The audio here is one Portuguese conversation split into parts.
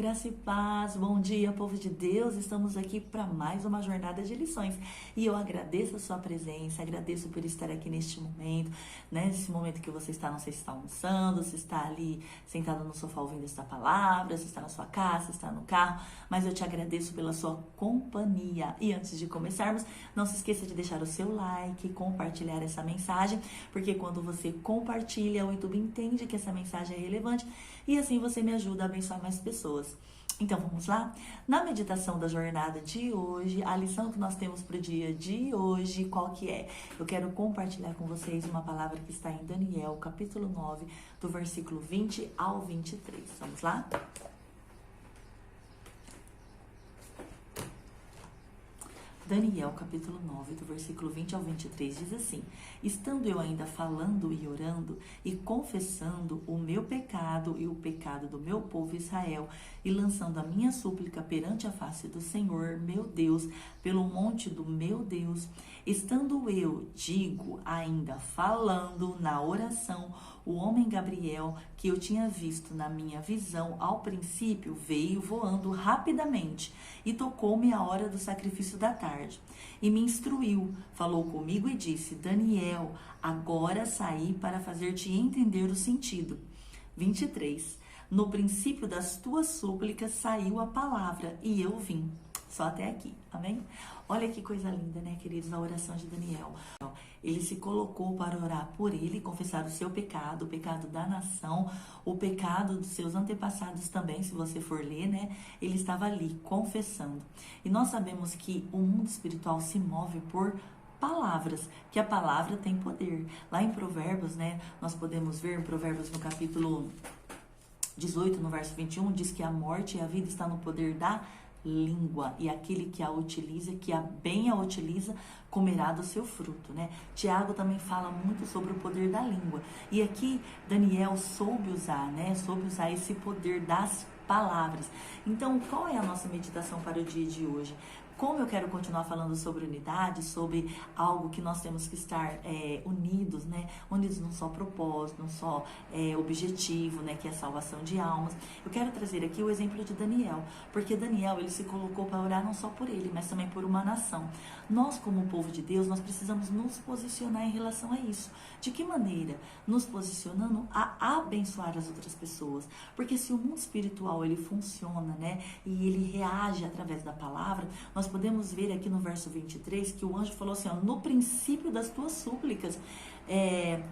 Graça e paz, bom dia, povo de Deus. Estamos aqui para mais uma jornada de lições e eu agradeço a sua presença, agradeço por estar aqui neste momento, né? Nesse momento que você está, não sei se está almoçando, se está ali sentado no sofá ouvindo esta palavra, se está na sua casa, se está no carro, mas eu te agradeço pela sua companhia. E antes de começarmos, não se esqueça de deixar o seu like, compartilhar essa mensagem, porque quando você compartilha, o YouTube entende que essa mensagem é relevante e assim você me ajuda a abençoar mais pessoas. Então vamos lá? Na meditação da jornada de hoje, a lição que nós temos para o dia de hoje, qual que é? Eu quero compartilhar com vocês uma palavra que está em Daniel, capítulo 9, do versículo 20 ao 23. Vamos lá? Daniel, capítulo 9, do versículo 20 ao 23, diz assim: Estando eu ainda falando e orando e confessando o meu pecado e o pecado do meu povo Israel, e lançando a minha súplica perante a face do Senhor, meu Deus, pelo monte do meu Deus, estando eu, ainda falando na oração, o homem Gabriel, que eu tinha visto na minha visão ao princípio, veio voando rapidamente e tocou-me a hora do sacrifício da tarde. E me instruiu, falou comigo e disse: Daniel, agora saí para fazer-te entender o sentido. 23. No princípio das tuas súplicas saiu a palavra e eu vim. Só até aqui, amém? Olha que coisa linda, né, queridos, a oração de Daniel. Ele se colocou para orar por ele, confessar o seu pecado, o pecado da nação, o pecado dos seus antepassados também, se você for ler, né? Ele estava ali confessando. E nós sabemos que o mundo espiritual se move por palavras, que a palavra tem poder. Lá em Provérbios, né, nós podemos ver em Provérbios no capítulo 18, no verso 21, diz que a morte e a vida estão no poder da língua, e aquele que a utiliza, que bem a utiliza, comerá do seu fruto, né? Tiago também fala muito sobre o poder da língua, e aqui Daniel soube usar, né? Soube usar esse poder das palavras. Então, qual é a nossa meditação para o dia de hoje? Como eu quero continuar falando sobre unidade, sobre algo que nós temos que estar unidos, né? Unidos num só propósito, num só objetivo, né? Que é a salvação de almas. Eu quero trazer aqui o exemplo de Daniel, porque Daniel, ele se colocou para orar não só por ele, mas também por uma nação. Nós, como povo de Deus, nós precisamos nos posicionar em relação a isso. De que maneira? Nos posicionando a abençoar as outras pessoas. Porque se o mundo espiritual, ele funciona, né? E ele reage através da palavra, nós podemos ver aqui no verso 23 que o anjo falou assim, ó, no princípio das tuas súplicas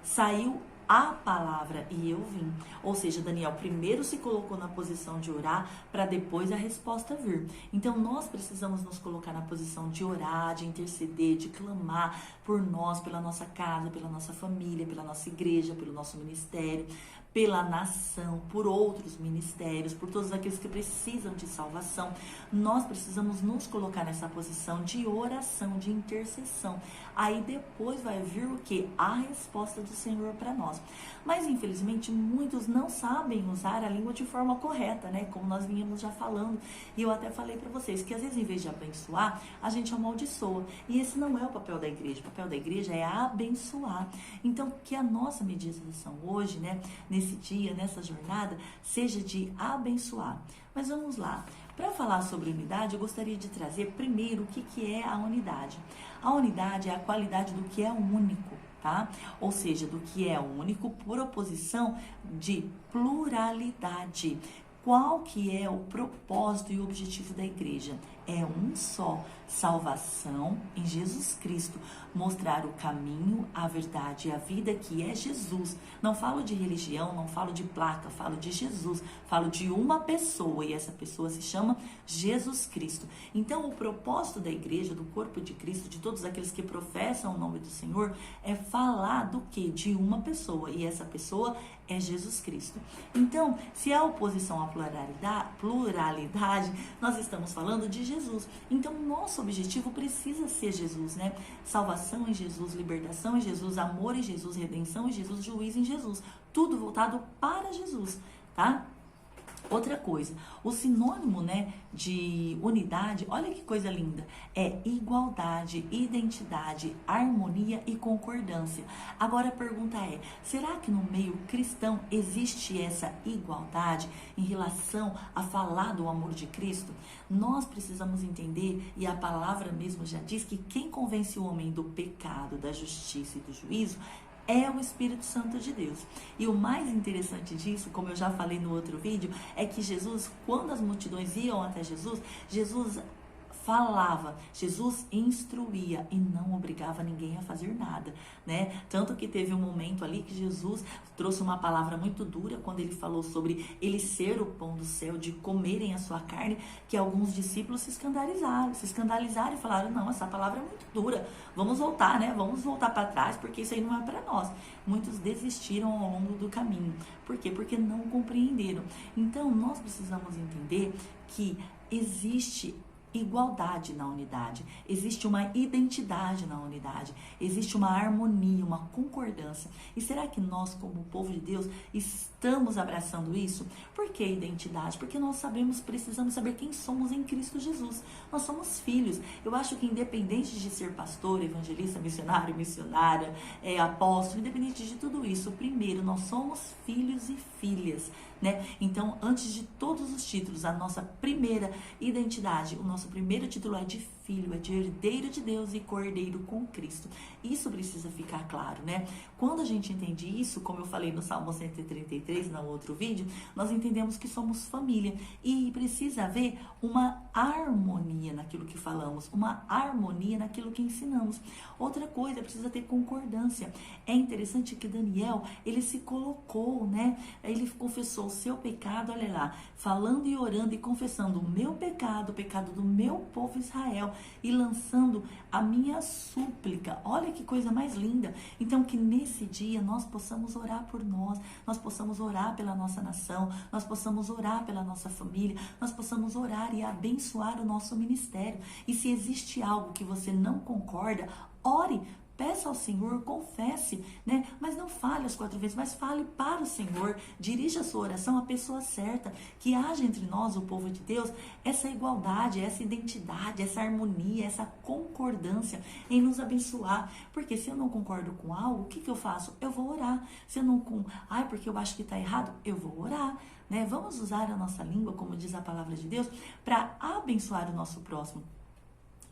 saiu a palavra e eu vim. Ou seja, Daniel primeiro se colocou na posição de orar para depois a resposta vir. Então nós precisamos nos colocar na posição de orar, de interceder, de clamar por nós, pela nossa casa, pela nossa família, pela nossa igreja, pelo nosso ministério, pela nação, por outros ministérios, por todos aqueles que precisam de salvação. Nós precisamos nos colocar nessa posição de oração, de intercessão. Aí depois vai vir o quê? A resposta do Senhor para nós. Mas infelizmente muitos não sabem usar a língua de forma correta, né? Como nós vínhamos já falando. E eu até falei para vocês que às vezes em vez de abençoar, a gente amaldiçoa. E esse não é o papel da igreja. O papel da igreja é abençoar. Então que a nossa meditação hoje, né? Nesse dia, nessa jornada, seja de abençoar. Mas vamos lá. Para falar sobre unidade, eu gostaria de trazer primeiro o que é a unidade. A unidade é a qualidade do que é único, tá? Ou seja, do que é único por oposição de pluralidade. Qual que é o propósito e o objetivo da igreja? É um só, salvação em Jesus Cristo, mostrar o caminho, a verdade e a vida que é Jesus. Não falo de religião, não falo de placa, falo de Jesus, falo de uma pessoa e essa pessoa se chama Jesus Cristo. Então o propósito da igreja, do corpo de Cristo, de todos aqueles que professam o nome do Senhor, é falar do que? De uma pessoa, e essa pessoa é Jesus Cristo. Então, se há oposição à pluralidade, nós estamos falando de Jesus. Então, nosso objetivo precisa ser Jesus, né? Salvação em Jesus, libertação em Jesus, amor em Jesus, redenção em Jesus, juízo em Jesus. Tudo voltado para Jesus, tá? Outra coisa, o sinônimo, né, de unidade, olha que coisa linda, é igualdade, identidade, harmonia e concordância. Agora a pergunta é, será que no meio cristão existe essa igualdade em relação a falar do amor de Cristo? Nós precisamos entender, e a palavra mesmo já diz, que quem convence o homem do pecado, da justiça e do juízo é o Espírito Santo de Deus. E o mais interessante disso, como eu já falei no outro vídeo, é que Jesus, quando as multidões iam até Jesus, Jesus falava, Jesus instruía e não obrigava ninguém a fazer nada, né? Tanto que teve um momento ali que Jesus trouxe uma palavra muito dura quando ele falou sobre ele ser o pão do céu, de comerem a sua carne, que alguns discípulos se escandalizaram e falaram, não, essa palavra é muito dura, vamos voltar, né? Vamos voltar para trás, porque isso aí não é para nós. Muitos desistiram ao longo do caminho. Por quê? Porque não compreenderam. Então, nós precisamos entender que existe igualdade na unidade, existe uma identidade na unidade, existe uma harmonia, uma concordância. E será que nós, como povo de Deus, estamos abraçando isso? Por que identidade? Porque nós precisamos saber quem somos em Cristo Jesus. Nós somos filhos. Eu acho que independente de ser pastor, evangelista, missionário, missionária, apóstolo, independente de tudo isso, primeiro, nós somos filhos e filhas, né? Então, antes de todos os títulos, a nossa primeira identidade, o nosso primeiro título é de filho, é de herdeiro de Deus e cordeiro com Cristo. Isso precisa ficar claro, né? Quando a gente entende isso, como eu falei no Salmo 133, no outro vídeo, nós entendemos que somos família e precisa haver uma harmonia naquilo que falamos, uma harmonia naquilo que ensinamos. Outra coisa, precisa ter concordância. É interessante que Daniel, ele se colocou, né? Ele confessou o seu pecado, olha lá, falando e orando e confessando o meu pecado, o pecado do meu povo Israel e lançando a minha súplica. Olha que coisa mais linda. Então, que nesse dia nós possamos orar por nós possamos orar pela nossa nação, nós possamos orar pela nossa família, nós possamos orar e abençoar o nosso ministério. E se existe algo que você não concorda, ore. Peça ao Senhor, confesse, né? Mas não fale as 4 vezes, mas fale para o Senhor. Dirija a sua oração à pessoa certa. Que haja entre nós, o povo de Deus, essa igualdade, essa identidade, essa harmonia, essa concordância em nos abençoar. Porque se eu não concordo com algo, o que eu faço? Eu vou orar. Se eu não... porque eu acho que está errado, eu vou orar. Né? Vamos usar a nossa língua, como diz a palavra de Deus, para abençoar o nosso próximo.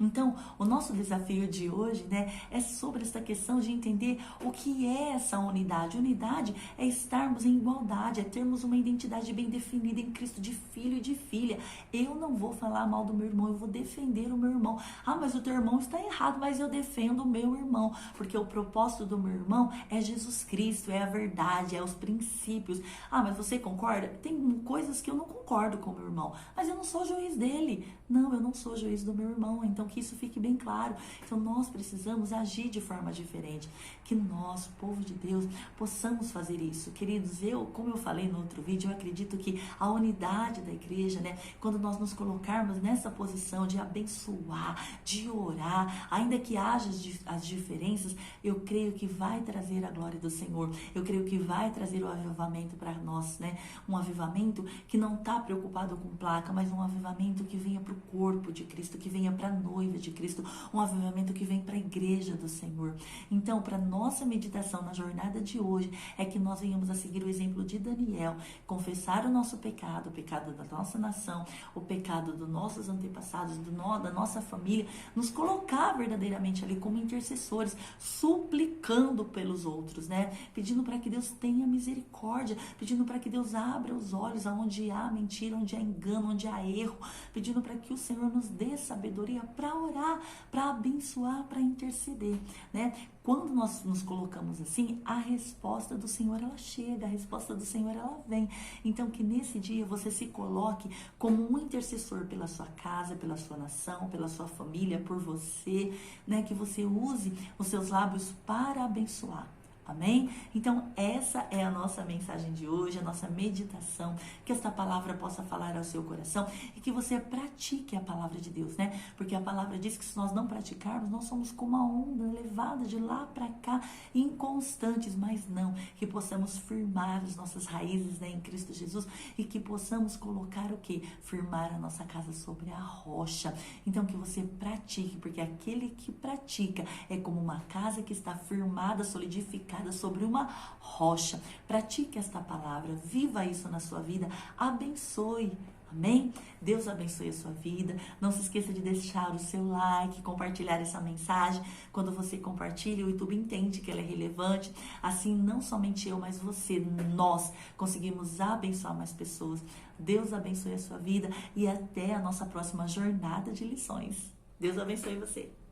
Então, o nosso desafio de hoje, né, é sobre essa questão de entender o que é essa unidade. Unidade é estarmos em igualdade, é termos uma identidade bem definida em Cristo, de filho e de filha. Eu não vou falar mal do meu irmão, eu vou defender o meu irmão. Mas o teu irmão está errado, mas eu defendo o meu irmão, porque o propósito do meu irmão é Jesus Cristo, é a verdade, é os princípios. Mas você concorda? Tem coisas que eu não concordo com o meu irmão, mas eu não sou juiz dele. Não, eu não sou juiz do meu irmão, então que isso fique bem claro. Então nós precisamos agir de forma diferente, que nós, povo de Deus, possamos fazer isso. Queridos, como eu falei no outro vídeo, eu acredito que a unidade da igreja, né, quando nós nos colocarmos nessa posição de abençoar, de orar, ainda que haja as diferenças, eu creio que vai trazer a glória do Senhor, eu creio que vai trazer o avivamento para nós, né, um avivamento que não está preocupado com placa, mas um avivamento que venha para o corpo de Cristo, que venha para a noiva de Cristo, um avivamento que vem para a igreja do Senhor. Então, para nossa meditação na jornada de hoje, é que nós venhamos a seguir o exemplo de Daniel, confessar o nosso pecado, o pecado da nossa nação, o pecado dos nossos antepassados, da nossa família, nos colocar verdadeiramente ali como intercessores, suplicando pelos outros, né? Pedindo para que Deus tenha misericórdia, pedindo para que Deus abra os olhos aonde há mentira, onde há engano, onde há erro, pedindo para que o Senhor nos dê sabedoria para orar, para abençoar, para interceder, né? Quando nós nos colocamos assim, a resposta do Senhor, ela chega, a resposta do Senhor, ela vem. Então, que nesse dia você se coloque como um intercessor pela sua casa, pela sua nação, pela sua família, por você, né? Que você use os seus lábios para abençoar, Amém? Então, essa é a nossa mensagem de hoje, a nossa meditação, que esta palavra possa falar ao seu coração e que você pratique a palavra de Deus, né? Porque a palavra diz que se nós não praticarmos, nós somos como a onda levada de lá para cá, inconstantes, mas não, que possamos firmar as nossas raízes, né, em Cristo Jesus e que possamos colocar o quê? Firmar a nossa casa sobre a rocha. Então, que você pratique, porque aquele que pratica é como uma casa que está firmada, solidificada sobre uma rocha. Pratique esta palavra, viva isso na sua vida, abençoe. Amém? Deus abençoe a sua vida. Não se esqueça de deixar o seu like, compartilhar essa mensagem. Quando você compartilha, o YouTube entende que ela é relevante. Assim, não somente eu, mas você, nós conseguimos abençoar mais pessoas. Deus abençoe a sua vida e até a nossa próxima jornada de lições. Deus abençoe você.